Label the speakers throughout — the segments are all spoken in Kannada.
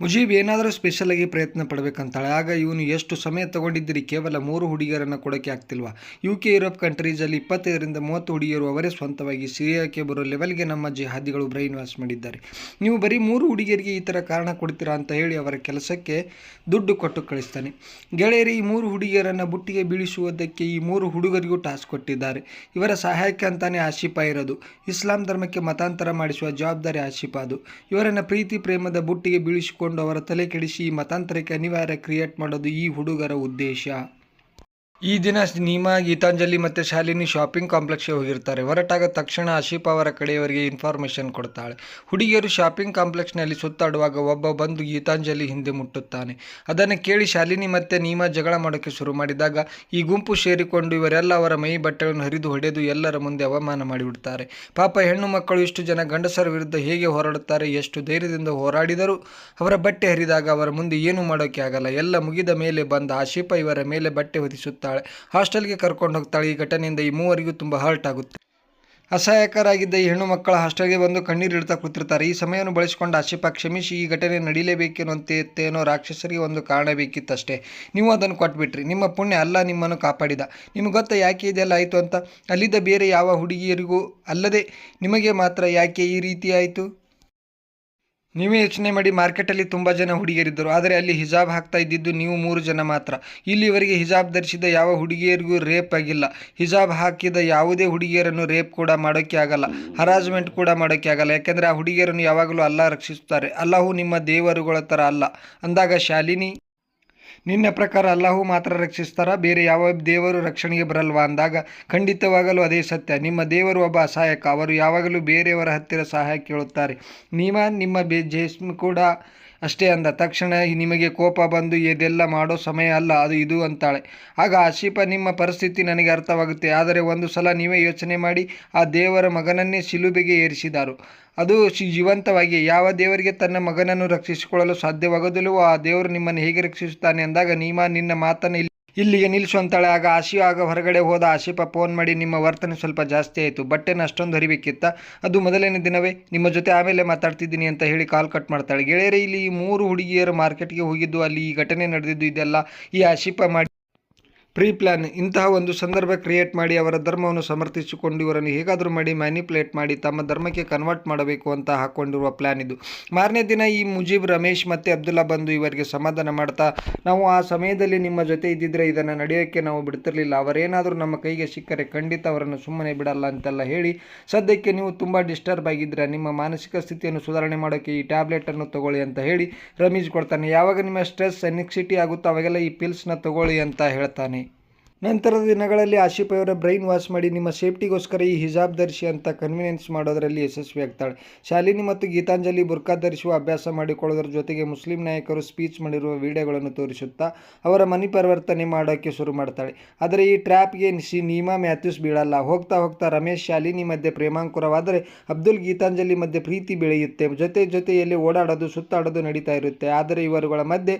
Speaker 1: ಮುಜೀಬ್ ಏನಾದರೂ ಸ್ಪೆಷಲಾಗಿ ಪ್ರಯತ್ನ ಪಡಬೇಕಂತಾಳೆ. ಆಗ ಇವನು ಎಷ್ಟು ಸಮಯ ತಗೊಂಡಿದ್ದೀರಿ, ಕೇವಲ 3 ಹುಡುಗಿಯರನ್ನು ಕೊಡೋಕ್ಕೆ ಆಗ್ತಿಲ್ವಾ? UK ಯುರೋಪ್ ಕಂಟ್ರೀಸಲ್ಲಿ 25ರಿಂದ 30 ಹುಡುಗಿಯರು ಅವರೇ ಸ್ವಂತವಾಗಿ ಸಿರಿಯಾಕ್ಕೆ ಬರೋ ಲೆವೆಲ್ಗೆ ನಮ್ಮ ಜಿಹಾದಿಗಳು ಬ್ರೈನ್ ವಾಶ್ ಮಾಡಿದ್ದಾರೆ. ನೀವು ಬರೀ 3 ಹುಡುಗಿಯರಿಗೆ ಈ ಥರ ಕಾರಣ ಕೊಡ್ತೀರಾ ಅಂತ ಹೇಳಿ ಅವರ ಕೆಲಸಕ್ಕೆ ದುಡ್ಡು ಕೊಟ್ಟು ಕಳಿಸ್ತಾನೆ. ಗೆಳೆಯರಿ, ಈ 3 ಹುಡುಗಿಯರನ್ನು ಬುಟ್ಟಿಗೆ ಬೀಳಿಸುವುದಕ್ಕೆ ಈ 3 ಹುಡುಗರಿಗೂ ಟಾಸ್ಕ್ ಕೊಟ್ಟಿದ್ದಾರೆ. ಇವರ ಸಹಾಯಕ್ಕೆ ಅಂತಾನೆ ಆಶಿಫಾ ಇರೋದು. ಇಸ್ಲಾಂ ಧರ್ಮಕ್ಕೆ ಮತಾಂತರ ಮಾಡಿಸುವ ಜವಾಬ್ದಾರಿ ಆಶಿಫಾದು. ಇವರನ್ನು ಪ್ರೀತಿ ಪ್ರೇಮದ ಬುಟ್ಟಿಗೆ ಬೀಳಿಸಿಕೊಂಡು ಅವರ ತಲೆ ಕೆಡಿಸಿ ಈ ಮತಾಂತರಕ್ಕೆ ಅನಿವಾರ್ಯ ಕ್ರಿಯೇಟ್ ಮಾಡೋದು ಈ ಹುಡುಗರ ಉದ್ದೇಶ. ಈ ದಿನ ನೀಮಾ, ಗೀತಾಂಜಲಿ ಮತ್ತು ಶಾಲಿನಿ ಶಾಪಿಂಗ್ ಕಾಂಪ್ಲೆಕ್ಸ್ಗೆ ಹೋಗಿರ್ತಾರೆ. ಹೊರಟಾಗ ತಕ್ಷಣ ಆಶಿಫಾ ಅವರ ಕಡೆಯವರಿಗೆ ಇನ್ಫಾರ್ಮೇಷನ್ ಕೊಡ್ತಾಳೆ. ಹುಡುಗಿಯರು ಶಾಪಿಂಗ್ ಕಾಂಪ್ಲೆಕ್ಸ್ನಲ್ಲಿ ಸುತ್ತಾಡುವಾಗ ಒಬ್ಬ ಬಂದು ಗೀತಾಂಜಲಿ ಹಿಂದೆ ಮುಟ್ಟುತ್ತಾನೆ. ಅದನ್ನು ಕೇಳಿ ಶಾಲಿನಿ ಮತ್ತು ನೀಮಾ ಜಗಳ ಮಾಡೋಕ್ಕೆ ಶುರು ಮಾಡಿದಾಗ ಈ ಗುಂಪು ಸೇರಿಕೊಂಡು ಇವರೆಲ್ಲ ಅವರ ಮೈ ಬಟ್ಟೆಗಳನ್ನು ಹರಿದು ಹೊಡೆದು ಎಲ್ಲರ ಮುಂದೆ ಅವಮಾನ ಮಾಡಿಬಿಡ್ತಾರೆ. ಪಾಪ ಹೆಣ್ಣು ಮಕ್ಕಳು ಇಷ್ಟು ಜನ ಗಂಡಸರ ವಿರುದ್ಧ ಹೇಗೆ ಹೋರಾಡುತ್ತಾರೆ, ಎಷ್ಟು ಧೈರ್ಯದಿಂದ ಹೋರಾಡಿದರೂ ಅವರ ಬಟ್ಟೆ ಹರಿದಾಗ ಅವರ ಮುಂದೆ ಏನೂ ಮಾಡೋಕ್ಕೆ ಆಗಲ್ಲ. ಎಲ್ಲ ಮುಗಿದ ಮೇಲೆ ಬಂದ ಆಶಿಫಾ ಇವರ ಮೇಲೆ ಬಟ್ಟೆ ಹೊದಿಸುತ್ತಾಳೆ. ಹಾಸ್ಟೆಲ್ಗೆ ಕರ್ಕೊಂಡು ಹೋಗ್ತಾಳೆ. ಈ ಘಟನೆಯಿಂದ ಈ ಮೂವರಿಗೂ ತುಂಬ ಹರ್ಟ್ ಆಗುತ್ತೆ. ಅಸಹಾಯಕರಾಗಿದ್ದ ಈ ಹೆಣ್ಣು ಮಕ್ಕಳ ಹಾಸ್ಟೆಲ್ಗೆ ಬಂದು ಕಣ್ಣೀರಿಡ್ತಾ ಕೂತಿರ್ತಾರೆ. ಈ ಸಮಯವನ್ನು ಬಳಸಿಕೊಂಡು ಆಶಿಫಾ, ಕ್ಷಮಿಸಿ, ಈ ಘಟನೆ ನಡೀಲೇಬೇಕೇನೋ ಅಂತೇನೋ ರಾಕ್ಷಸರಿಗೆ ಒಂದು ಕಾರಣ ಬೇಕಿತ್ತಷ್ಟೇ. ನೀವು ಅದನ್ನು ಕೊಟ್ಬಿಟ್ರಿ. ನಿಮ್ಮ ಪುಣ್ಯ ಅಲ್ಲ ನಿಮ್ಮನ್ನು ಕಾಪಾಡಿದ. ನಿಮಗೆ ಗೊತ್ತಾ ಯಾಕೆ ಇದೆಲ್ಲ ಆಯಿತು ಅಂತ? ಅಲ್ಲಿದ್ದ ಬೇರೆ ಯಾವ ಹುಡುಗಿಯರಿಗೂ ಅಲ್ಲದೆ ನಿಮಗೆ ಮಾತ್ರ ಯಾಕೆ ಈ ರೀತಿ ಆಯಿತು? ನೀವೇ ಯೋಚನೆ ಮಾಡಿ. ಮಾರ್ಕೆಟಲ್ಲಿ ತುಂಬ ಜನ ಹುಡುಗಿಯರಿದ್ದರು, ಆದರೆ ಅಲ್ಲಿ ಹಿಜಾಬ್ ಹಾಕ್ತಾ ಇದ್ದಿದ್ದು ನೀವು 3 ಜನ ಮಾತ್ರ. ಇಲ್ಲಿವರೆಗೆ ಹಿಜಾಬ್ ಧರಿಸಿದ ಯಾವ ಹುಡುಗಿಯರಿಗೂ ರೇಪ್ ಆಗಿಲ್ಲ. ಹಿಜಾಬ್ ಹಾಕಿದ ಯಾವುದೇ ಹುಡುಗಿಯರನ್ನು ರೇಪ್ ಕೂಡ ಮಾಡೋಕ್ಕೆ ಆಗಲ್ಲ, ಹರಾಸ್ಮೆಂಟ್ ಕೂಡ ಮಾಡೋಕ್ಕೆ ಆಗಲ್ಲ. ಯಾಕೆಂದರೆ ಆ ಹುಡುಗಿಯರನ್ನು ಯಾವಾಗಲೂ ಅಲ್ಲಾ ರಕ್ಷಿಸುತ್ತಾರೆ. ಅಲ್ಲಾಹು ನಿಮ್ಮ ದೇವರುಗಳ ಥರ ಅಲ್ಲ. ಅಂದಾಗ ಶಾಲಿನಿ, ನಿನ್ನ ಪ್ರಕಾರ ಅಲ್ಲಾಹು ಮಾತ್ರ ರಕ್ಷಿಸ್ತಾರಾ, ಬೇರೆ ಯಾವ ದೇವರು ರಕ್ಷಣೆಗೆ ಬರಲ್ವಾ? ಅಂದಾಗ ಖಂಡಿತವಾಗಲೂ ಅದೇ ಸತ್ಯ. ನಿಮ್ಮ ದೇವರು ಒಬ್ಬ ಅಸಹಾಯಕ. ಅವರು ಯಾವಾಗಲೂ ಬೇರೆಯವರ ಹತ್ತಿರ ಸಹಾಯ ಕೇಳುತ್ತಾರೆ. ನಿಮ್ಮ ಜೇಸ್ಮ್ ಕೂಡ ಅಷ್ಟೇ ಅಂದ ತಕ್ಷಣ ನಿಮಗೆ ಕೋಪ ಬಂದು ಇದೆಲ್ಲ ಮಾಡೋ ಸಮಯ ಅಲ್ಲ ಅದು ಇದು ಅಂತಾಳೆ. ಆಗ ಆಶಿಫಾ, ನಿಮ್ಮ ಪರಿಸ್ಥಿತಿ ನನಗೆ ಅರ್ಥವಾಗುತ್ತೆ, ಆದರೆ ಒಂದು ಸಲ ನೀವೇ ಯೋಚನೆ ಮಾಡಿ, ಆ ದೇವರ ಮಗನನ್ನೇ ಶಿಲುಬೆಗೆ ಏರಿಸಿದರು. ಅದು ಜೀವಂತವಾಗಿ. ಯಾವ ದೇವರಿಗೆ ತನ್ನ ಮಗನನ್ನು ರಕ್ಷಿಸಿಕೊಳ್ಳಲು ಸಾಧ್ಯವಾಗೋದಿಲ್ಲವೋ ಆ ದೇವರು ನಿಮ್ಮನ್ನು ಹೇಗೆ ರಕ್ಷಿಸುತ್ತಾನೆ? ಅಂದಾಗ ನೀಮಾ, ನಿನ್ನ ಮಾತನ್ನು ಇಲ್ಲಿಗೆ ನಿಲ್ಲಿಸು ಅಂತಾಳೆ. ಆಗ ಹೊರಗಡೆ ಹೋದ ಆಶಿಫಾ ಫೋನ್ ಮಾಡಿ, ನಿಮ್ಮ ವರ್ತನೆ ಸ್ವಲ್ಪ ಜಾಸ್ತಿ ಆಯಿತು, ಬಟ್ಟೆನ ಅಷ್ಟೊಂದು ಹರಿಬೇಕಿತ್ತ, ಅದು ಮೊದಲನೇ ದಿನವೇ, ನಿಮ್ಮ ಜೊತೆ ಆಮೇಲೆ ಮಾತಾಡ್ತಿದ್ದೀನಿ ಅಂತ ಹೇಳಿ ಕಾಲ್ ಕಟ್ ಮಾಡ್ತಾಳೆ. ಗೆಳೆಯರೇ, ಇಲ್ಲಿ ಈ 3 ಹುಡುಗಿಯರು ಮಾರ್ಕೆಟ್ಗೆ ಹೋಗಿದ್ದು, ಅಲ್ಲಿ ಈ ಘಟನೆ ನಡೆದಿದ್ದು, ಇದೆಲ್ಲ ಈ ಆಶಿಫಾ ಮಾಡಿ ಪ್ರೀ ಪ್ಲ್ಯಾನ್. ಇಂತಹ ಒಂದು ಸಂದರ್ಭ ಕ್ರಿಯೇಟ್ ಮಾಡಿ ಅವರ ಧರ್ಮವನ್ನು ಸಮರ್ಥಿಸಿಕೊಂಡು ಇವರನ್ನು ಹೇಗಾದರೂ ಮಾಡಿ ಮ್ಯಾನಿಪ್ಯುಲೇಟ್ ಮಾಡಿ ತಮ್ಮ ಧರ್ಮಕ್ಕೆ ಕನ್ವರ್ಟ್ ಮಾಡಬೇಕು ಅಂತ ಹಾಕ್ಕೊಂಡಿರುವ ಪ್ಲ್ಯಾನ್ ಇದು. ಮಾರನೇ ದಿನ ಈ ಮುಜೀಬ್, ರಮೇಶ್ ಮತ್ತು ಅಬ್ದುಲ್ಲಾ ಬಂದು ಇವರಿಗೆ ಸಮಾಧಾನ ಮಾಡ್ತಾ, ನಾವು ಆ ಸಮಯದಲ್ಲಿ ನಿಮ್ಮ ಜೊತೆ ಇದ್ದಿದ್ರೆ ಇದನ್ನು ನಡೆಯೋಕ್ಕೆ ನಾವು ಬಿಡ್ತಿರ್ಲಿಲ್ಲ. ಅವರೇನಾದರೂ ನಮ್ಮ ಕೈಗೆ ಸಿಕ್ಕರೆ ಖಂಡಿತ ಅವರನ್ನು ಸುಮ್ಮನೆ ಬಿಡಲ್ಲ ಅಂತೆಲ್ಲ ಹೇಳಿ, ಸದ್ಯಕ್ಕೆ ನೀವು ತುಂಬ ಡಿಸ್ಟರ್ಬ್ ಆಗಿದ್ದರೆ ನಿಮ್ಮ ಮಾನಸಿಕ ಸ್ಥಿತಿಯನ್ನು ಸುಧಾರಣೆ ಮಾಡೋಕ್ಕೆ ಈ ಟ್ಯಾಬ್ಲೆಟನ್ನು ತಗೊಳ್ಳಿ ಅಂತ ಹೇಳಿ ರಮೇಶ್ ಕೊಡ್ತಾನೆ. ಯಾವಾಗ ನಿಮ್ಮ ಸ್ಟ್ರೆಸ್ ಎನಿಕ್ಸಿಟಿ ಆಗುತ್ತೋ ಅವಾಗೆಲ್ಲ ಈ ಪಿಲ್ಸ್ನ ತಗೊಳ್ಳಿ ಅಂತ ಹೇಳ್ತಾನೆ. ನಂತರದ ದಿನಗಳಲ್ಲಿ ಆಶಿಫಾ ಅವರ ಬ್ರೈನ್ ವಾಶ್ ಮಾಡಿ ನಿಮ್ಮ ಸೇಫ್ಟಿಗೋಸ್ಕರ ಈ ಹಿಜಾಬ್ ಧರಿಸಿ ಅಂತ ಕನ್ವಿನೆನ್ಸ್ ಮಾಡೋದರಲ್ಲಿ ಯಶಸ್ವಿಯಾಗ್ತಾಳೆ. ಶಾಲಿನಿ ಮತ್ತು ಗೀತಾಂಜಲಿ ಬುರ್ಕಾ ಧರಿಸುವ ಅಭ್ಯಾಸ ಮಾಡಿಕೊಳ್ಳೋದ್ರ ಜೊತೆಗೆ ಮುಸ್ಲಿಂ ನಾಯಕರು ಸ್ಪೀಚ್ ಮಾಡಿರುವ ವಿಡಿಯೋಗಳನ್ನು ತೋರಿಸುತ್ತಾ ಅವರ ಮನಿ ಪರಿವರ್ತನೆ ಮಾಡೋಕ್ಕೆ ಶುರು ಮಾಡ್ತಾಳೆ. ಆದರೆ ಈ ಟ್ರ್ಯಾಪ್ಗೆ ನೀಮಾ ಮ್ಯಾಥ್ಯೂಸ್ ಬೀಳಲ್ಲ. ಹೋಗ್ತಾ ಹೋಗ್ತಾ ರಮೇಶ್ ಶಾಲಿನಿ ಮಧ್ಯೆ ಪ್ರೇಮಾಂಕುರವಾದರೆ ಅಬ್ದುಲ್ ಗೀತಾಂಜಲಿ ಮಧ್ಯೆ ಪ್ರೀತಿ ಬೆಳೆಯುತ್ತೆ. ಜೊತೆಯಲ್ಲಿ ಓಡಾಡೋದು ಸುತ್ತಾಡೋದು ನಡೀತಾ ಇರುತ್ತೆ. ಆದರೆ ಇವರುಗಳ ಮಧ್ಯೆ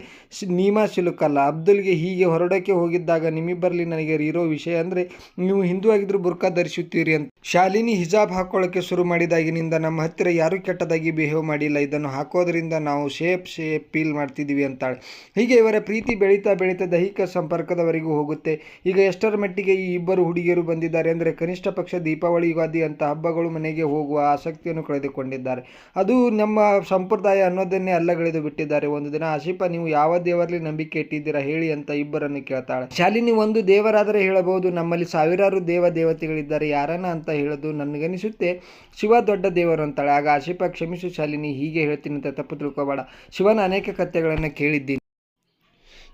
Speaker 1: ನೀಮಾ ಸಿಲುಕಲ್ಲ. ಅಬ್ದುಲ್ಗೆ ಹೀಗೆ ಹೊರಡಕ್ಕೆ ಹೋಗಿದ್ದಾಗ, ನಿಮ್ಮಿಬ್ಬರಲ್ಲಿ ನನಗೆ ಇರೋ ವಿಷಯ ಅಂದರೆ ನೀವು ಹಿಂದೂ ಆಗಿದ್ರು ಬುರ್ಕಾ ಧರಿಸುತ್ತೀರಿ ಅಂತ. ಶಾಲಿನಿ ಹಿಜಾಬ್ ಹಾಕೊಳ್ಳೋಕ್ಕೆ ಶುರು ಮಾಡಿದಾಗಿನಿಂದ ನಮ್ಮ ಹತ್ತಿರ ಯಾರೂ ಕೆಟ್ಟದಾಗಿ ಬಿಹೇವ್ ಮಾಡಿಲ್ಲ, ಇದನ್ನು ಹಾಕೋದ್ರಿಂದ ನಾವು ಶೇಪ್ ಫೀಲ್ ಮಾಡ್ತಿದ್ದೀವಿ ಅಂತಾಳೆ. ಹೀಗೆ ಇವರ ಪ್ರೀತಿ ಬೆಳೀತಾ ದೈಹಿಕ ಸಂಪರ್ಕದವರೆಗೂ ಹೋಗುತ್ತೆ. ಈಗ ಎಷ್ಟರ ಮಟ್ಟಿಗೆ ಈ ಇಬ್ಬರು ಹುಡುಗಿಯರು ಬಂದಿದ್ದಾರೆ ಅಂದರೆ ಕನಿಷ್ಠ ಪಕ್ಷ ದೀಪಾವಳಿ, ಯುಗಾದಿ ಅಂತ ಹಬ್ಬಗಳು ಮನೆಗೆ ಹೋಗುವ ಆಸಕ್ತಿಯನ್ನು ಕಳೆದುಕೊಂಡಿದ್ದಾರೆ. ಅದು ನಮ್ಮ ಸಂಪ್ರದಾಯ ಅನ್ನೋದನ್ನೇ ಅಲ್ಲಗಳೆದು ಬಿಟ್ಟಿದ್ದಾರೆ. ಒಂದು ದಿನ ಆಶಿಫಾ, ನೀವು ಯಾವ ದೇವರಲ್ಲಿ ನಂಬಿಕೆ ಇಟ್ಟಿದ್ದೀರಾ ಹೇಳಿ ಅಂತ ಇಬ್ಬರನ್ನು ಕೇಳ್ತಾಳೆ. ಶಾಲಿನಿ, ಒಂದು ದೇವರಾದರೆ ಹೇಳಬಹುದು, ನಮ್ಮಲ್ಲಿ ಸಾವಿರಾರು ದೇವತೆಗಳಿದ್ದಾರೆ, ಯಾರನ್ನ ಅಂತ ಹೇಳೋದು, ನನಗನಿಸುತ್ತೆ ಶಿವ ದೊಡ್ಡ ದೇವರು ಅಂತಾಳೆ. ಆಗ ಆಶಿಫಾ, ಕ್ಷಮಿಸು ಶಾಲಿನಿ, ಹೀಗೆ ಹೇಳ್ತೀನಿ ಅಂತ ತಪ್ಪು ತಿಳ್ಕೊಬೇಡ, ಶಿವನ ಅನೇಕ ಕಥೆಗಳನ್ನು ಕೇಳಿದ್ದೀನಿ.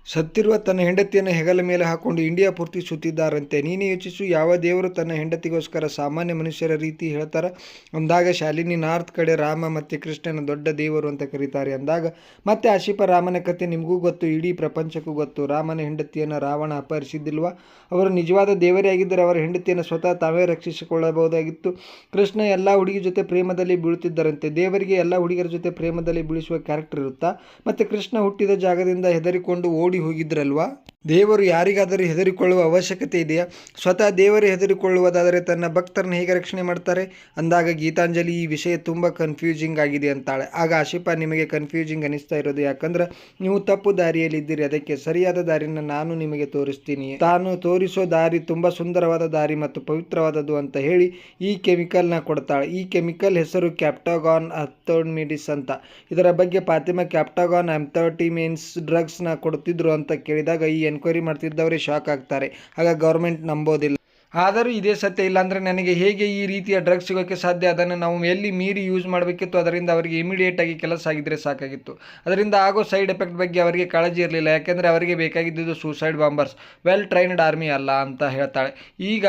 Speaker 1: ಸತ್ತಿರುವ ತನ್ನ ಹೆಂಡತಿಯನ್ನು ಹೆಗಲ ಮೇಲೆ ಹಾಕೊಂಡು ಇಂಡಿಯಾ ಪೂರ್ತಿ ಸುತ್ತಿದ್ದಾರಂತೆ. ನೀನೇ ಯೋಚಿಸು, ಯಾವ ದೇವರು ತನ್ನ ಹೆಂಡತಿಗೋಸ್ಕರ ಸಾಮಾನ್ಯ ಮನುಷ್ಯರ ರೀತಿ ಹೇಳ್ತಾರೆ? ಅಂದಾಗ ಶಾಲಿನಿ, ನಾರ್ತ್ ಕಡೆ ರಾಮ ಮತ್ತು ಕೃಷ್ಣನ ದೊಡ್ಡ ದೇವರು ಅಂತ ಕರೀತಾರೆ ಅಂದಾಗ ಮತ್ತೆ ಆಶಿಫಾ, ರಾಮನ ಕಥೆ ನಿಮಗೂ ಗೊತ್ತು, ಇಡೀ ಪ್ರಪಂಚಕ್ಕೂ ಗೊತ್ತು. ರಾಮನ ಹೆಂಡತಿಯನ್ನು ರಾವಣ ಅಪಹರಿಸಿದ್ದಿಲ್ವಾ? ಅವರು ನಿಜವಾದ ದೇವರೇ ಆಗಿದ್ದರೆ ಅವರ ಹೆಂಡತಿಯನ್ನು ಸ್ವತಃ ತಾವೇ ರಕ್ಷಿಸಿಕೊಳ್ಳಬಹುದಾಗಿತ್ತು. ಕೃಷ್ಣ ಎಲ್ಲ ಹುಡುಗಿ ಜೊತೆ ಪ್ರೇಮದಲ್ಲಿ ಬೀಳುತ್ತಿದ್ದರಂತೆ. ದೇವರಿಗೆ ಎಲ್ಲ ಹುಡುಗಿಯರ ಜೊತೆ ಪ್ರೇಮದಲ್ಲಿ ಬೀಳಿಸುವ ಕ್ಯಾರೆಕ್ಟರ್ ಇರುತ್ತಾ? ಮತ್ತು ಕೃಷ್ಣ ಹುಟ್ಟಿದ ಜಾಗದಿಂದ ಹೆದರಿಕೊಂಡು ಓಡಿ ಹೋಗಿದ್ರಲ್ವಾ? ದೇವರು ಯಾರಿಗಾದರೂ ಹೆದರಿಕೊಳ್ಳುವ ಅವಶ್ಯಕತೆ ಇದೆಯಾ? ಸ್ವತಃ ದೇವರೇ ಹೆದರಿಕೊಳ್ಳುವುದಾದರೆ ತನ್ನ ಭಕ್ತರನ್ನು ಹೇಗೆ ರಕ್ಷಣೆ ಮಾಡ್ತಾರೆ? ಅಂದಾಗ ಗೀತಾಂಜಲಿ ಈ ವಿಷಯ ತುಂಬ ಕನ್ಫ್ಯೂಸಿಂಗ್ ಆಗಿದೆ ಅಂತಾಳೆ. ಆಗ ಆಶಿಫಾ, ನಿಮಗೆ ಕನ್ಫ್ಯೂಸಿಂಗ್ ಅನಿಸ್ತಾ ಇರೋದು ಯಾಕಂದ್ರೆ ನೀವು ತಪ್ಪು ದಾರಿಯಲ್ಲಿದ್ದೀರಿ, ಅದಕ್ಕೆ ಸರಿಯಾದ ದಾರಿನ ನಾನು ನಿಮಗೆ ತೋರಿಸ್ತೀನಿ. ತಾನು ತೋರಿಸೋ ದಾರಿ ತುಂಬ ಸುಂದರವಾದ ದಾರಿ ಮತ್ತು ಪವಿತ್ರವಾದದ್ದು ಅಂತ ಹೇಳಿ ಈ ಕೆಮಿಕಲ್ನ ಕೊಡ್ತಾಳೆ. ಈ ಕೆಮಿಕಲ್ ಹೆಸರು ಕ್ಯಾಪ್ಟಗಾನ್ ಆಂಥೋಮಿಡಿಸ್ ಅಂತ. ಇದರ ಬಗ್ಗೆ ಫಾತಿಮಾ ಕ್ಯಾಪ್ಟಗಾನ್ ಆಂಥೋಮಿಡಿಸ್ ಡ್ರಗ್ಸ್ನ ಕೊಡ್ತಿದ್ರು ಅಂತ ಕೇಳಿದಾಗ ಈ ಎನ್ಕ್ವೈರಿ ಮಾಡ್ತಿದ್ದವರೇ ಶಾಕ್ ಆಗ್ತಾರೆ. ಆಗ ಗೌರ್ಮೆಂಟ್ ನಂಬೋದಿಲ್ಲ. ಆದರೂ ಇದೇ ಸತ್ಯ, ಇಲ್ಲಾಂದರೆ ನನಗೆ ಹೇಗೆ ಈ ರೀತಿಯ ಡ್ರಗ್ಸ್ ಸಿಗೋಕ್ಕೆ ಸಾಧ್ಯ? ಅದನ್ನು ನಾವು ಎಲ್ಲಿ ಮೀರಿ ಯೂಸ್ ಮಾಡಬೇಕಿತ್ತು, ಅದರಿಂದ ಅವರಿಗೆ ಇಮಿಡಿಯೇಟಾಗಿ ಕೆಲಸ ಆಗಿದ್ದರೆ ಸಾಕಾಗಿತ್ತು. ಅದರಿಂದ ಆಗೋ ಸೈಡ್ ಎಫೆಕ್ಟ್ ಬಗ್ಗೆ ಅವರಿಗೆ ಕಾಳಜಿ ಇರಲಿಲ್ಲ, ಯಾಕೆಂದರೆ ಅವರಿಗೆ ಬೇಕಾಗಿದ್ದು ಸೂಸೈಡ್ ಬಾಂಬರ್ಸ್, ವೆಲ್ ಟ್ರೈನ್ಡ್ ಆರ್ಮಿ ಅಲ್ಲ ಅಂತ ಹೇಳ್ತಾಳೆ. ಈಗ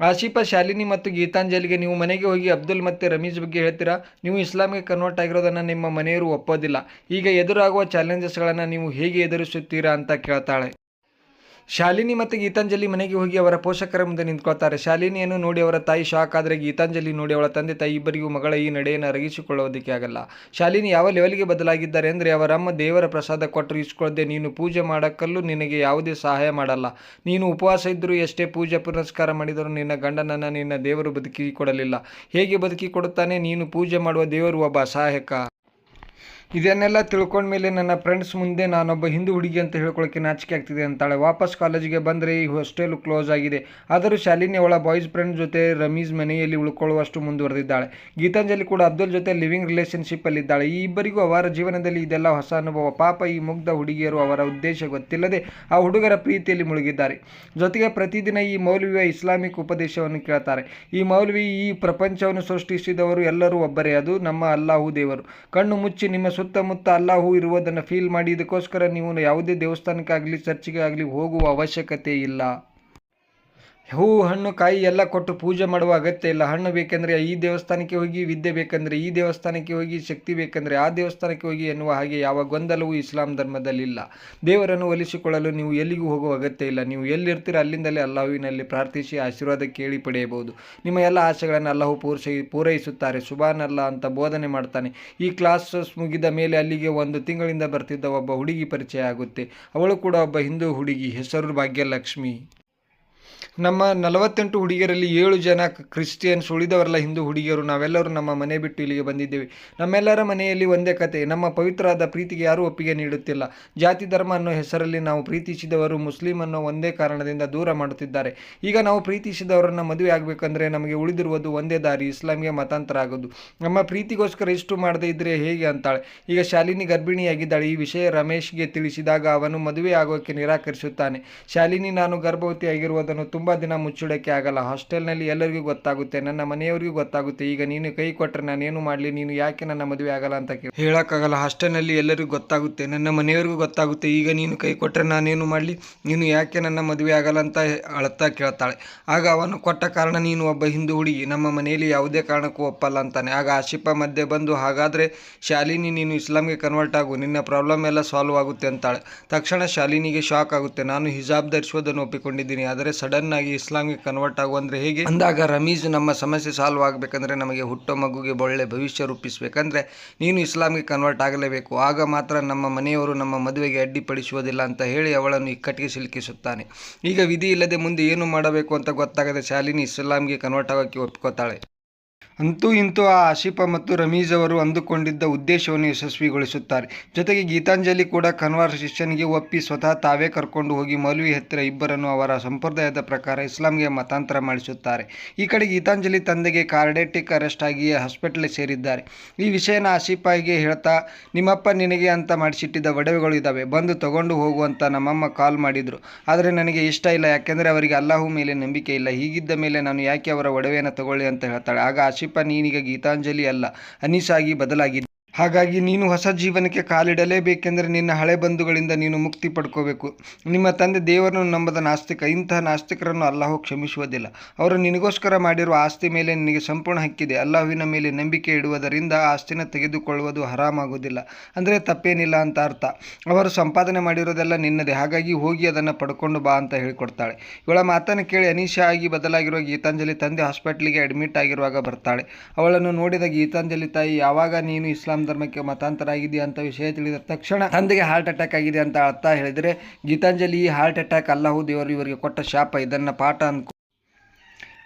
Speaker 1: ಆಶಿಫಾ, ಶಾಲಿನಿ ಮತ್ತು ಗೀತಾಂಜಲಿಗೆ ನೀವು ಮನೆಗೆ ಹೋಗಿ ಅಬ್ದುಲ್ ಮತ್ತು ರಮೀಜ್ ಬಗ್ಗೆ ಹೇಳ್ತೀರಾ? ನೀವು ಇಸ್ಲಾಮಿಗೆ ಕನ್ವರ್ಟ್ ಆಗಿರೋದನ್ನು ನಿಮ್ಮ ಮನೆಯವರು ಒಪ್ಪೋದಿಲ್ಲ. ಈಗ ಎದುರಾಗುವ ಚಾಲೆಂಜಸ್ಗಳನ್ನು ನೀವು ಹೇಗೆ ಎದುರಿಸುತ್ತೀರಾ ಅಂತ ಕೇಳ್ತಾಳೆ. ಶಾಲಿನಿ ಮತ್ತು ಗೀತಾಂಜಲಿ ಮನೆಗೆ ಹೋಗಿ ಅವರ ಪೋಷಕರ ಮುಂದೆ ನಿಂತ್ಕೊಳ್ತಾರೆ. ಶಾಲಿನಿಯನ್ನು ನೋಡಿ ಅವರ ತಾಯಿ ಶಾಕ್ ಆದರೆ ಗೀತಾಂಜಲಿ ನೋಡಿ ಅವಳ ತಂದೆ ತಾಯಿ ಇಬ್ಬರಿಗೂ ಮಗಳ ಈ ನಡೆಯನ್ನು ಅರಗಿಸಿಕೊಳ್ಳೋದಕ್ಕೆ ಆಗಲ್ಲ. ಶಾಲಿನಿ ಯಾವ ಲೆವೆಲ್ಗೆ ಬದಲಾಗಿದ್ದಾರೆ ಅಂದರೆ, ಅವರಮ್ಮ ದೇವರ ಪ್ರಸಾದ ಕೊಟ್ಟರು ಇಸ್ಕೊಳ್ಳದೆ ನೀನು ಪೂಜೆ ಮಾಡೋಕ್ಕಲ್ಲೂ ನಿನಗೆ ಯಾವುದೇ ಸಹಾಯ ಮಾಡಲ್ಲ. ನೀನು ಉಪವಾಸ ಇದ್ದರೂ ಎಷ್ಟೇ ಪೂಜೆ ಪುನಸ್ಕಾರ ಮಾಡಿದರೂ ನಿನ್ನ ಗಂಡನನ್ನು ನಿನ್ನ ದೇವರು ಬದುಕಿ ಕೊಡಲಿಲ್ಲ. ಹೇಗೆ ಬದುಕಿ ಕೊಡುತ್ತಾನೆ? ನೀನು ಪೂಜೆ ಮಾಡುವ ದೇವರು ಒಬ್ಬ ಅಸಹಾಯಕ. ಇದನ್ನೆಲ್ಲ ತಿಳ್ಕೊಂಡ್ಮೇಲೆ ನನ್ನ ಫ್ರೆಂಡ್ಸ್ ಮುಂದೆ ನಾನೊಬ್ಬ ಹಿಂದೂ ಹುಡುಗಿ ಅಂತ ಹೇಳ್ಕೊಳ್ಳೋಕ್ಕೆ ನಾಚಿಕೆ ಆಗ್ತಿದೆ ಅಂತಾಳೆ. ವಾಪಸ್ ಕಾಲೇಜಿಗೆ ಬಂದರೆ ಈ ಹಾಸ್ಟೆಲು ಕ್ಲೋಸ್ ಆಗಿದೆ. ಆದರೂ ಶಾಲಿನಿ ಅವಳ ಬಾಯ್ಸ್ ಫ್ರೆಂಡ್ ಜೊತೆ ರಮೀಜ್ ಮನೆಯಲ್ಲಿ ಉಳ್ಕೊಳ್ಳುವಷ್ಟು ಮುಂದುವರೆದಿದ್ದಾಳೆ. ಗೀತಾಂಜಲಿ ಕೂಡ ಅಬ್ದುಲ್ ಜೊತೆ ಲಿವಿಂಗ್ ರಿಲೇಷನ್ಶಿಪ್ಪಲ್ಲಿದ್ದಾಳೆ. ಈ ಇಬ್ಬರಿಗೂ ಅವರ ಜೀವನದಲ್ಲಿ ಇದೆಲ್ಲ ಹೊಸ ಅನುಭವ. ಪಾಪ ಈ ಮುಗ್ಧ ಹುಡುಗಿಯರು ಅವರ ಉದ್ದೇಶ ಗೊತ್ತಿಲ್ಲದೆ ಆ ಹುಡುಗರ ಪ್ರೀತಿಯಲ್ಲಿ ಮುಳುಗಿದ್ದಾರೆ. ಜೊತೆಗೆ ಪ್ರತಿದಿನ ಈ ಮೌಲ್ವಿಯ ಇಸ್ಲಾಮಿಕ್ ಉಪದೇಶವನ್ನು ಕೇಳ್ತಾರೆ. ಈ ಮೌಲ್ವಿ ಈ ಪ್ರಪಂಚವನ್ನು ಸೃಷ್ಟಿಸಿದವರು ಎಲ್ಲರೂ ಒಬ್ಬರೇ, ಅದು ನಮ್ಮ ಅಲ್ಲಾಹು ದೇವರು. ಕಣ್ಣು ಮುಚ್ಚಿ ನಿಮ್ಮ ಸುತ್ತಮುತ್ತ ಅಲ್ಲಾಹು ಇರುವುದನ್ನು ಫೀಲ್ ಮಾಡಿ. ಇದಕ್ಕೋಸ್ಕರ ನೀವು ಯಾವುದೇ ದೇವಸ್ಥಾನಕ್ಕಾಗಲಿ ಚರ್ಚಿಗೆ ಆಗಲಿ ಹೋಗುವ ಅವಶ್ಯಕತೆ ಇಲ್ಲ. ಹೂವು ಹಣ್ಣು ಕಾಯಿ ಎಲ್ಲ ಕೊಟ್ಟು ಪೂಜೆ ಮಾಡುವ ಅಗತ್ಯ ಇಲ್ಲ. ಹಣ್ಣು ಬೇಕೆಂದರೆ ಈ ದೇವಸ್ಥಾನಕ್ಕೆ ಹೋಗಿ, ವಿದ್ಯೆ ಬೇಕೆಂದರೆ ಈ ದೇವಸ್ಥಾನಕ್ಕೆ ಹೋಗಿ, ಶಕ್ತಿ ಬೇಕೆಂದರೆ ಆ ದೇವಸ್ಥಾನಕ್ಕೆ ಹೋಗಿ ಎನ್ನುವ ಹಾಗೆ ಯಾವ ಗೊಂದಲವೂ ಇಸ್ಲಾಂ ಧರ್ಮದಲ್ಲಿಲ್ಲ. ದೇವರನ್ನು ಒಲಿಸಿಕೊಳ್ಳಲು ನೀವು ಎಲ್ಲಿಗೂ ಹೋಗುವ ಅಗತ್ಯ ಇಲ್ಲ. ನೀವು ಎಲ್ಲಿರ್ತೀರ ಅಲ್ಲಿಂದಲೇ ಅಲ್ಲಾಹುವಿನಲ್ಲಿ ಪ್ರಾರ್ಥಿಸಿ ಆಶೀರ್ವಾದ ಕೇಳಿ ಪಡೆಯಬಹುದು. ನಿಮ್ಮ ಎಲ್ಲ ಆಸೆಗಳನ್ನು ಅಲ್ಲಾಹು ಪೂರೈಸುತ್ತಾರೆ. ಸುಬಾನಲ್ಲ ಅಂತ ಬೋಧನೆ ಮಾಡ್ತಾನೆ. ಈ ಕ್ಲಾಸಸ್ ಮುಗಿದ ಮೇಲೆ ಅಲ್ಲಿಗೆ 1 ತಿಂಗಳಿಂದ ಬರ್ತಿದ್ದ ಒಬ್ಬ ಹುಡುಗಿ ಪರಿಚಯ ಆಗುತ್ತೆ. ಅವಳು ಕೂಡ ಒಬ್ಬ ಹಿಂದೂ ಹುಡುಗಿ, ಹೆಸರು ಭಾಗ್ಯಲಕ್ಷ್ಮಿ. ನಮ್ಮ 48 ಹುಡುಗಿಯರಲ್ಲಿ 7 ಜನ ಕ್ರಿಶ್ಚಿಯನ್ಸ್, ಉಳಿದವರೆಲ್ಲ ಹಿಂದೂ ಹುಡುಗಿಯರು. ನಾವೆಲ್ಲರೂ ನಮ್ಮ ಮನೆ ಬಿಟ್ಟು ಇಲ್ಲಿಗೆ ಬಂದಿದ್ದೇವೆ. ನಮ್ಮೆಲ್ಲರ ಮನೆಯಲ್ಲಿ ಒಂದೇ ಕತೆ. ನಮ್ಮ ಪವಿತ್ರವಾದ ಪ್ರೀತಿಗೆ ಯಾರೂ ಒಪ್ಪಿಗೆ ನೀಡುತ್ತಿಲ್ಲ. ಜಾತಿ ಧರ್ಮ ಅನ್ನೋ ಹೆಸರಲ್ಲಿ ನಾವು ಪ್ರೀತಿಸಿದವರು ಮುಸ್ಲಿಂ ಅನ್ನೋ ಒಂದೇ ಕಾರಣದಿಂದ ದೂರ ಮಾಡುತ್ತಿದ್ದಾರೆ. ಈಗ ನಾವು ಪ್ರೀತಿಸಿದವರನ್ನು ಮದುವೆ ಆಗಬೇಕಂದ್ರೆ ನಮಗೆ ಉಳಿದಿರುವುದು ಒಂದೇ ದಾರಿ, ಇಸ್ಲಾಂಗೆ ಮತಾಂತರ ಆಗೋದು. ನಮ್ಮ ಪ್ರೀತಿಗೋಸ್ಕರ ಇಷ್ಟು ಮಾಡದೇ ಇದ್ರೆ ಹೇಗೆ ಅಂತಾಳೆ. ಈಗ ಶಾಲಿನಿ ಗರ್ಭಿಣಿಯಾಗಿದ್ದಾಳೆ. ಈ ವಿಷಯ ರಮೇಶ್ಗೆ ತಿಳಿಸಿದಾಗ ಅವನು ಮದುವೆ ಆಗೋಕ್ಕೆ ನಿರಾಕರಿಸುತ್ತಾನೆ. ಶಾಲಿನಿ, ನಾನು ಗರ್ಭವತಿ ಆಗಿರುವುದನ್ನು ತುಂಬ ದಿನ ಮುಚ್ಚುಡಕ್ಕೆ ಆಗಲ್ಲ. ಹಾಸ್ಟೆಲ್ನಲ್ಲಿ ಎಲ್ಲರಿಗೂ ಗೊತ್ತಾಗುತ್ತೆ, ನನ್ನ ಮನೆಯವರಿಗೂ ಗೊತ್ತಾಗುತ್ತೆ. ಈಗ ನೀನು ಕೈ ಕೊಟ್ಟರೆ ನಾನೇನು ಮಾಡಲಿ? ನೀನು ಯಾಕೆ ನನ್ನ ಮದುವೆ ಆಗಲ್ಲ ಅಂತ ಹೇಳೋಕ್ಕಾಗಲ್ಲ. ಹಾಸ್ಟೆಲ್ನಲ್ಲಿ ಎಲ್ಲರಿಗೂ ಗೊತ್ತಾಗುತ್ತೆ, ನನ್ನ ಮನೆಯವರಿಗೂ ಗೊತ್ತಾಗುತ್ತೆ. ಈಗ ನೀನು ಕೈ ಕೊಟ್ಟರೆ ನಾನೇನು ಮಾಡಲಿ? ನೀನು ಯಾಕೆ ನನ್ನ ಮದುವೆ ಆಗಲ್ಲ ಅಂತ ಅಳ್ತಾ ಕೇಳ್ತಾಳೆ. ಆಗ ಅವನು ಕೊಟ್ಟ ಕಾರಣ, ನೀನು ಒಬ್ಬ ಹಿಂದೂ ಹುಡುಗಿ, ನಮ್ಮ ಮನೆಯಲ್ಲಿ ಯಾವುದೇ ಕಾರಣಕ್ಕೂ ಒಪ್ಪಲ್ಲ ಅಂತಾನೆ. ಆಗ ಆಶಿಫಾ ಮಧ್ಯೆ ಬಂದು, ಹಾಗಾದರೆ ಶಾಲಿನಿ ನೀನು ಇಸ್ಲಾಂಗೆ ಕನ್ವರ್ಟ್ ಆಗು, ನಿನ್ನ ಪ್ರಾಬ್ಲಮ್ ಎಲ್ಲ ಸಾಲ್ವ್ ಆಗುತ್ತೆ ಅಂತಾಳೆ. ತಕ್ಷಣ ಶಾಲಿನಿಗೆ ಶಾಕ್ ಆಗುತ್ತೆ. ನಾನು ಹಿಜಾಬ್ ಧರಿಸುವುದನ್ನು ಒಪ್ಪಿಕೊಂಡಿದ್ದೀನಿ, ಆದರೆ ಸಡನ್ ಆಗಿ ಇಸ್ಲಾಂಗೆ ಕನ್ವರ್ಟ್ ಆಗು ಅಂದರೆ ಹೇಗೆ? ಅಂದಾಗ ರಮೀಜ್, ನಮ್ಮ ಸಮಸ್ಯೆ ಸಾಲ್ವ್ ಆಗಬೇಕಂದ್ರೆ, ನಮಗೆ ಹುಟ್ಟೋ ಮಗುಗೆ ಒಳ್ಳೆ ಭವಿಷ್ಯ ರೂಪಿಸಬೇಕಂದ್ರೆ ನೀನು ಇಸ್ಲಾಂಗೆ ಕನ್ವರ್ಟ್ ಆಗಲೇಬೇಕು. ಆಗ ಮಾತ್ರ ನಮ್ಮ ಮನೆಯವರು ನಮ್ಮ ಮದುವೆಗೆ ಅಡ್ಡಿಪಡಿಸುವುದಿಲ್ಲ ಅಂತ ಹೇಳಿ ಅವಳನ್ನು ಇಕ್ಕಟ್ಟಿಗೆ ಸಿಲುಕಿಸುತ್ತಾನೆ. ಈಗ ವಿಧಿ ಇಲ್ಲದೆ ಮುಂದೆ ಏನು ಮಾಡಬೇಕು ಅಂತ ಗೊತ್ತಾಗದೆ ಶಾಲಿನಿ ಇಸ್ಲಾಂಗೆ ಕನ್ವರ್ಟ್ ಆಗೋಕ್ಕೆ ಒಪ್ಕೋತಾಳೆ. ಅಂತೂ ಇಂತೂ ಆ ಆಶಿಫಾ ಮತ್ತು ರಮೀಜ್ ಅವರು ಅಂದುಕೊಂಡಿದ್ದ ಉದ್ದೇಶವನ್ನು ಯಶಸ್ವಿಗೊಳಿಸುತ್ತಾರೆ. ಜೊತೆಗೆ ಗೀತಾಂಜಲಿ ಕೂಡ ಕನ್ವರ್ಸೇಷನ್ಗೆ ಒಪ್ಪಿ ಸ್ವತಃ ತಾವೇ ಕರ್ಕೊಂಡು ಹೋಗಿ ಮೌಲ್ವಿ ಹತ್ತಿರ ಇಬ್ಬರನ್ನು ಅವರ ಸಂಪ್ರದಾಯದ ಪ್ರಕಾರ ಇಸ್ಲಾಂಗೆ ಮತಾಂತರ ಮಾಡಿಸುತ್ತಾರೆ. ಈ ಕಡೆ ಗೀತಾಂಜಲಿ ತಂದೆಗೆ ಕಾರ್ಡಿಯಾಕ್ ಅರೆಸ್ಟ್ ಆಗಿ ಹಾಸ್ಪಿಟಲ್ ಸೇರಿದ್ದಾರೆ. ಈ ವಿಷಯನ ಆಶಿಫಾಗೆ ಹೇಳ್ತಾ, ನಿಮ್ಮಪ್ಪ ನಿನಗೆ ಅಂತ ಮಾಡಿಸಿಟ್ಟಿದ್ದ ಒಡವೆಗಳು ಇದ್ದಾವೆ, ಬಂದು ತಗೊಂಡು ಹೋಗು ಅಂತ ನಮ್ಮಮ್ಮ ಕಾಲ್ ಮಾಡಿದ್ರು. ಆದರೆ ನನಗೆ ಇಷ್ಟ ಇಲ್ಲ, ಯಾಕೆಂದರೆ ಅವರಿಗೆ ಅಲ್ಲಾಹು ಮೇಲೆ ನಂಬಿಕೆ ಇಲ್ಲ. ಹೀಗಿದ್ದ ಮೇಲೆ ನಾನು ಯಾಕೆ ಅವರ ಒಡವೆಯನ್ನು ತಗೊಳ್ಳಿ ಅಂತ ಹೇಳ್ತಾಳೆ. ಆಗ ಆಶಿಫಾ, ನೀನೀಗ ಗೀತಾಂಜಲಿ ಅಲ್ಲ, ಅನೀಸಾಗಿ ಬದಲಾಗಿದ್ದೆ. ಹಾಗಾಗಿ ನೀನು ಹೊಸ ಜೀವನಕ್ಕೆ ಕಾಲಿಡಲೇಬೇಕೆಂದರೆ ನಿನ್ನ ಹಳೆ ಬಂಧುಗಳಿಂದ ನೀನು ಮುಕ್ತಿ ಪಡ್ಕೋಬೇಕು. ನಿಮ್ಮ ತಂದೆ ದೇವರನ್ನು ನಂಬದ ನಾಸ್ತಿಕ. ಇಂತಹ ನಾಸ್ತಿಕರನ್ನು ಅಲ್ಲಾಹು ಕ್ಷಮಿಸುವುದಿಲ್ಲ. ಅವರು ನಿನಗೋಸ್ಕರ ಮಾಡಿರುವ ಆಸ್ತಿ ಮೇಲೆ ನಿನಗೆ ಸಂಪೂರ್ಣ ಹಕ್ಕಿದೆ. ಅಲ್ಲಾಹುವಿನ ಮೇಲೆ ನಂಬಿಕೆ ಇಡುವುದರಿಂದ ಆಸ್ತಿನ ತೆಗೆದುಕೊಳ್ಳುವುದು ಹರಾಮಾಗುವುದಿಲ್ಲ, ಅಂದರೆ ತಪ್ಪೇನಿಲ್ಲ ಅಂತ ಅರ್ಥ. ಅವರು ಸಂಪಾದನೆ ಮಾಡಿರೋದೆಲ್ಲ ನಿನ್ನದೇ, ಹಾಗಾಗಿ ಹೋಗಿ ಅದನ್ನು ಪಡ್ಕೊಂಡು ಬಾ ಅಂತ ಹೇಳಿಕೊಡ್ತಾಳೆ. ಇವಳ ಮಾತನ್ನು ಕೇಳಿ ಅನೀಶಾ ಆಗಿ ಬದಲಾಗಿರುವ ಗೀತಾಂಜಲಿ ತಂದೆ ಹಾಸ್ಪಿಟ್ಲಿಗೆ ಅಡ್ಮಿಟ್ ಆಗಿರುವಾಗ ಬರ್ತಾಳೆ. ಅವಳನ್ನು ನೋಡಿದ ಗೀತಾಂಜಲಿ ತಾಯಿ, ಯಾವಾಗ ನೀನು ಇಸ್ಲಾಂ ಧರ್ಮಕ್ಕೆ ಮತಾಂತರ ಆಗಿದೆ ಅಂತ ವಿಷಯ ತಿಳಿದ ತಕ್ಷಣ ತಂದೆಗೆ ಹಾರ್ಟ್ ಅಟ್ಯಾಕ್ ಆಗಿದೆ ಅಂತ ಅರ್ಥ ಹೇಳಿದರೆ ಗೀತಾಂಜಲಿ ಈ ಹಾರ್ಟ್ ಅಟ್ಯಾಕ್ ಅಲ್ಲಾಹು ದೇವರು ಇವರಿಗೆ ಕೊಟ್ಟ ಶಾಪ, ಇದನ್ನು ಪಾಠ ಅನ್ಕೊ.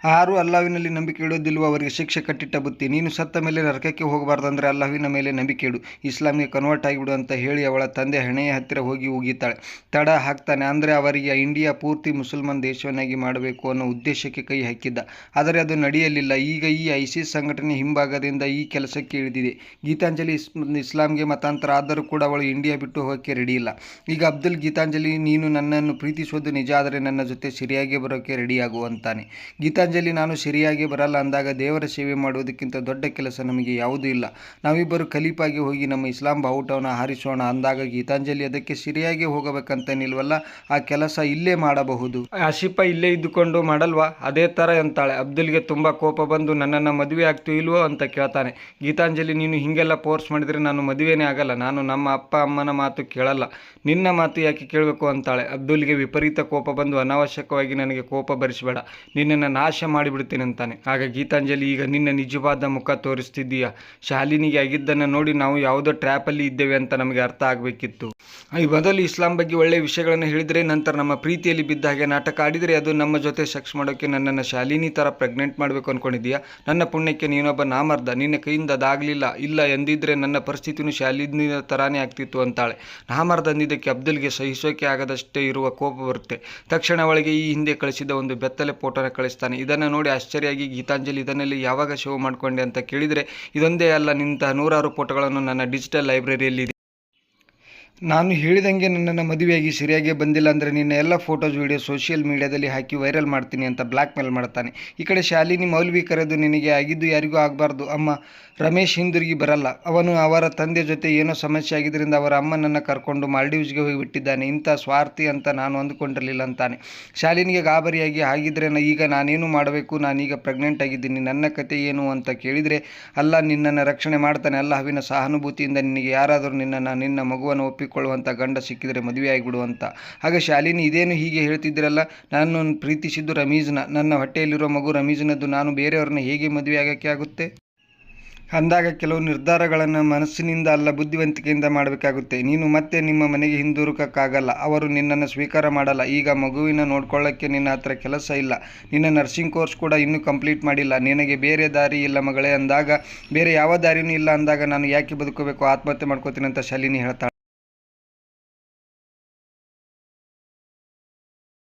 Speaker 1: ಯಾರು ಅಲ್ಲಾವಿನಲ್ಲಿ ನಂಬಿಕೆ ಇಡೋದಿಲ್ವೋ ಅವರಿಗೆ ಶಿಕ್ಷೆ ಕಟ್ಟಿಟ್ಟ ಬುತ್ತಿ. ನೀನು ಸತ್ತ ಮೇಲೆ ನರಕಕ್ಕೆ ಹೋಗಬಾರ್ದು ಅಂದರೆ ಅಲ್ಲಾವಿನ ಮೇಲೆ ನಂಬಿಕೆ ಇಡು, ಇಸ್ಲಾಂಗೆ ಕನ್ವರ್ಟ್ ಆಗಿಬಿಡು ಅಂತ ಹೇಳಿ ಅವಳ ತಂದೆ ಹಣೆಯ ಹತ್ತಿರ ಹೋಗಿ ಉಗಿತಾಳೆ. ತಡ ಹಾಕ್ತಾನೆ. ಅಂದರೆ ಅವರಿಗೆ ಇಂಡಿಯಾ ಪೂರ್ತಿ ಮುಸಲ್ಮಾನ್ ದೇಶವನ್ನಾಗಿ ಮಾಡಬೇಕು ಅನ್ನೋ ಉದ್ದೇಶಕ್ಕೆ ಕೈ ಹಾಕಿದ್ದ. ಆದರೆ ಅದು ನಡೆಯಲಿಲ್ಲ. ಈಗ ಈ ಐಸಿಸ್ ಸಂಘಟನೆ ಹಿಂಭಾಗದಿಂದ ಈ ಕೆಲಸಕ್ಕೆ ಇಳಿದಿದೆ. ಗೀತಾಂಜಲಿ ಇಸ್ಲಾಂಗೆ ಮತಾಂತರ ಆದರೂ ಕೂಡ ಅವಳು ಇಂಡಿಯಾ ಬಿಟ್ಟು ಹೋಗೋಕ್ಕೆ ರೆಡಿ ಇಲ್ಲ. ಈಗ ಅಬ್ದುಲ್, ಗೀತಾಂಜಲಿ ನೀನು ನನ್ನನ್ನು ಪ್ರೀತಿಸೋದು ನಿಜ ಆದರೆ ನನ್ನ ಜೊತೆ ಸಿರಿಯಾಗಿ ಬರೋಕ್ಕೆ ರೆಡಿಯಾಗು ಅಂತಾನೆ. ಗೀತಾಂಜಲಿ ನಾನು ಸಿರಿಯಾಗಿ ಬರಲ್ಲ ಅಂದಾಗ ದೇವರ ಸೇವೆ ಮಾಡುವುದಕ್ಕಿಂತ ದೊಡ್ಡ ಕೆಲಸ ನಮಗೆ ಯಾವುದೂ ಇಲ್ಲ, ನಾವಿಬ್ಬರು ಖಲೀಫಾಗಿ ಹೋಗಿ ನಮ್ಮ ಇಸ್ಲಾಂ ಬಾವುಟವನ್ನು ಹಾರಿಸೋಣ ಅಂದಾಗ ಗೀತಾಂಜಲಿ ಅದಕ್ಕೆ ಸಿರಿಯಾಗಿ ಹೋಗಬೇಕಂತ ನಿಲ್ವಲ್ಲ, ಆ ಕೆಲಸ ಇಲ್ಲೇ ಮಾಡಬಹುದು, ಆಸಿಫ ಇಲ್ಲೇ ಇದ್ದುಕೊಂಡು ಮಾಡಲ್ವಾ, ಅದೇ ಥರ ಅಂತಾಳೆ. ಅಬ್ದುಲ್ಗೆ ತುಂಬ ಕೋಪ ಬಂದು ನನ್ನನ್ನು ಮದುವೆ ಆಗ್ತೀವಿ ಇಲ್ವೋ ಅಂತ ಕೇಳ್ತಾನೆ. ಗೀತಾಂಜಲಿ ನೀನು ಹೀಗೆಲ್ಲ ಫೋರ್ಸ್ ಮಾಡಿದರೆ ನಾನು ಮದುವೆನೇ ಆಗಲ್ಲ, ನಾನು ನಮ್ಮ ಅಪ್ಪ ಅಮ್ಮನ ಮಾತು ಕೇಳಲ್ಲ, ನಿನ್ನ ಮಾತು ಯಾಕೆ ಕೇಳಬೇಕು ಅಂತಾಳೆ. ಅಬ್ದುಲ್ಗೆ ವಿಪರೀತ ಕೋಪ ಬಂದು ಅನಾವಶ್ಯಕವಾಗಿ ನನಗೆ ಕೋಪ ಭರಿಸಬೇಡ, ನಿನ್ನನ್ನು ನಾಶ ಮಾಡಿಬಿಡ್ತೀನಿ ಅಂತಾನೆ. ಆಗ ಗೀತಾಂಜಲಿ ಈಗ ನಿನ್ನ ನಿಜವಾದ ಮುಖ ತೋರಿಸ್ತಿದ್ದೀಯಾ, ಶಾಲಿನಿಗೆ ಆಗಿದ್ದನ್ನು ನೋಡಿ ನಾವು ಯಾವುದೋ ಟ್ರ್ಯಾಪಲ್ಲಿ ಇದ್ದೇವೆ ಅಂತ ನಮಗೆ ಅರ್ಥ ಆಗಬೇಕಿತ್ತು. ಈ ಮೊದಲು ಇಸ್ಲಾಂ ಬಗ್ಗೆ ಒಳ್ಳೆಯ ವಿಷಯಗಳನ್ನು ಹೇಳಿದರೆ ನಂತರ ನಮ್ಮ ಪ್ರೀತಿಯಲ್ಲಿ ಬಿದ್ದ ಹಾಗೆ ನಾಟಕ ಆಡಿದರೆ ಅದು ನಮ್ಮ ಜೊತೆ ಸೆಕ್ಸ್ ಮಾಡೋಕ್ಕೆ ನನ್ನನ್ನು ಶಾಲಿನಿ ಥರ ಪ್ರೆಗ್ನೆಂಟ್ ಮಾಡಬೇಕು ಅಂದ್ಕೊಂಡಿದ್ದೀಯಾ. ನನ್ನ ಪುಣ್ಯಕ್ಕೆ ನೀನೊಬ್ಬ ನಾಮರ್ದ, ನಿನ್ನ ಕೈಯಿಂದ ಅದಾಗಲಿಲ್ಲ, ಇಲ್ಲ ಎಂದಿದ್ರೆ ನನ್ನ ಪರಿಸ್ಥಿತಿನೂ ಶಾಲಿನಿ ಥರಾನೇ ಆಗ್ತಿತ್ತು ಅಂತಾಳೆ. ನಾಮರ್ದ ಅಂದಿದ್ದಕ್ಕೆ ಅಬ್ದುಲ್ಗೆ ಸಹಿಸೋಕೆ ಆಗದಷ್ಟೇ ಇರುವ ಕೋಪ ಬರುತ್ತೆ. ತಕ್ಷಣ ಅವಳಿಗೆ ಈ ಹಿಂದೆ ಕಳಿಸಿದ ಒಂದು ಬೆತ್ತಲೆ ಫೋಟೋನ ಕಳಿಸ್ತಾನೆ. ಇದನ್ನು ನೋಡಿ ಆಶ್ಚರ್ಯವಾಗಿ ಗೀತಾಂಜಲಿ ಇದನ್ನೆಲ್ಲ ಯಾವಾಗ ಸೇವ್ ಮಾಡಿಕೊಂಡೆ ಅಂತ ಕೇಳಿದರೆ ಇದೊಂದೇ ಅಲ್ಲ, ನಿಂತಹ 100 ಫೋಟೋಗಳನ್ನು ನನ್ನ ಡಿಜಿಟಲ್ ಲೈಬ್ರರಿಯಲ್ಲಿ ಇದೆ. ನಾನು ಹೇಳಿದಂಗೆ ನನ್ನನ್ನು ಮದುವೆಯಾಗಿ ಸರಿಯಾಗಿ ಬಂದಿಲ್ಲ ಅಂದರೆ ನಿನ್ನ ಎಲ್ಲ ಫೋಟೋಸ್ ವಿಡಿಯೋ ಸೋಷಿಯಲ್ ಮೀಡಿಯಾದಲ್ಲಿ ಹಾಕಿ ವೈರಲ್ ಮಾಡ್ತೀನಿ ಅಂತ ಬ್ಲ್ಯಾಕ್ ಮೇಲ್ ಮಾಡ್ತಾನೆ. ಈ ಕಡೆ ಶಾಲಿನಿ ಮೌಲ್ವಿ ಕರೆದು ನಿನಗೆ ಆಗಿದ್ದು ಯಾರಿಗೂ ಆಗಬಾರ್ದು ಅಮ್ಮ, ರಮೇಶ್ ಹಿಂದಿರುಗಿ ಬರಲ್ಲ, ಅವನು ಅವರ ತಂದೆ ಜೊತೆ ಏನೋ ಸಮಸ್ಯೆ ಆಗಿದ್ದರಿಂದ ಅವರ ಅಮ್ಮನನ್ನು ಕರ್ಕೊಂಡು ಮಾಲ್ಡೀವ್ಸ್ಗೆ ಹೋಗಿಬಿಟ್ಟಿದ್ದಾನೆ, ಇಂಥ ಸ್ವಾರ್ಥಿ ಅಂತ ನಾನು ಅಂದುಕೊಂಡಿರಲಿಲ್ಲ ಅಂತಾನೆ. ಶಾಲಿನಿಗೆ ಗಾಬರಿಯಾಗಿ ಹಾಗಿದ್ರೆ ಈಗ ನಾನೇನು ಮಾಡಬೇಕು, ನಾನೀಗ ಪ್ರೆಗ್ನೆಂಟ್ ಆಗಿದ್ದೀನಿ, ನನ್ನ ಕತೆ ಏನು ಅಂತ ಕೇಳಿದರೆ ಅಲ್ಲ ನಿನ್ನನ್ನು ರಕ್ಷಣೆ ಮಾಡ್ತಾನೆ, ಅಲ್ಲಾಹ್ವಿನ ಸಹಾನುಭೂತಿಯಿಂದ ನಿನಗೆ ಯಾರಾದರೂ ನಿನ್ನ ಮಗುವನ್ನು ಒಪ್ಪಿಕೊಳ್ಳುವಂಥ ಗಂಡ ಸಿಕ್ಕಿದರೆ ಮದುವೆ ಆಗಿಬಿಡು ಅಂತ. ಆಗ ಶಾಲಿನಿ ಇದೇನು ಹೀಗೆ ಹೇಳ್ತಿದ್ದೀರಲ್ಲ, ನಾನು ಪ್ರೀತಿಸಿದ್ದು ರಮೀಜ್ನ, ನನ್ನ ಹೊಟ್ಟೆಯಲ್ಲಿರೋ ಮಗು ರಮೀಜ್ನದ್ದು, ನಾನು ಬೇರೆಯವ್ರನ್ನ ಹೇಗೆ ಮದುವೆ ಆಗೋಕ್ಕೆ ಆಗುತ್ತೆ ಅಂದಾಗ ಕೆಲವು ನಿರ್ಧಾರಗಳನ್ನು ಮನಸ್ಸಿನಿಂದ ಅಲ್ಲ ಬುದ್ಧಿವಂತಿಕೆಯಿಂದ ಮಾಡಬೇಕಾಗುತ್ತೆ. ನೀನು ಮತ್ತೆ ನಿಮ್ಮ ಮನೆಗೆ ಹಿಂದಿರುಗಕ್ಕಾಗಲ್ಲ, ಅವರು ನಿನ್ನನ್ನು ಸ್ವೀಕಾರ ಮಾಡಲ್ಲ. ಈಗ ಮಗುವಿನ ನೋಡ್ಕೊಳ್ಳೋಕ್ಕೆ ನಿನ್ನ ಹತ್ರ ಕೆಲಸ ಇಲ್ಲ, ನಿನ್ನ ನರ್ಸಿಂಗ್ ಕೋರ್ಸ್ ಕೂಡ ಇನ್ನೂ ಕಂಪ್ಲೀಟ್ ಮಾಡಿಲ್ಲ, ನಿನಗೆ ಬೇರೆ ದಾರಿ ಇಲ್ಲ ಮಗಳೇ ಅಂದಾಗ, ಬೇರೆ ಯಾವ ದಾರಿನೂ ಇಲ್ಲ ಅಂದಾಗ ನಾನು ಯಾಕೆ ಬದುಕಬೇಕು, ಆತ್ಮಹತ್ಯೆ ಮಾಡ್ಕೋತೀನಿ ಅಂತ ಶಾಲಿನಿ ಹೇಳ್ತಾಳೆ.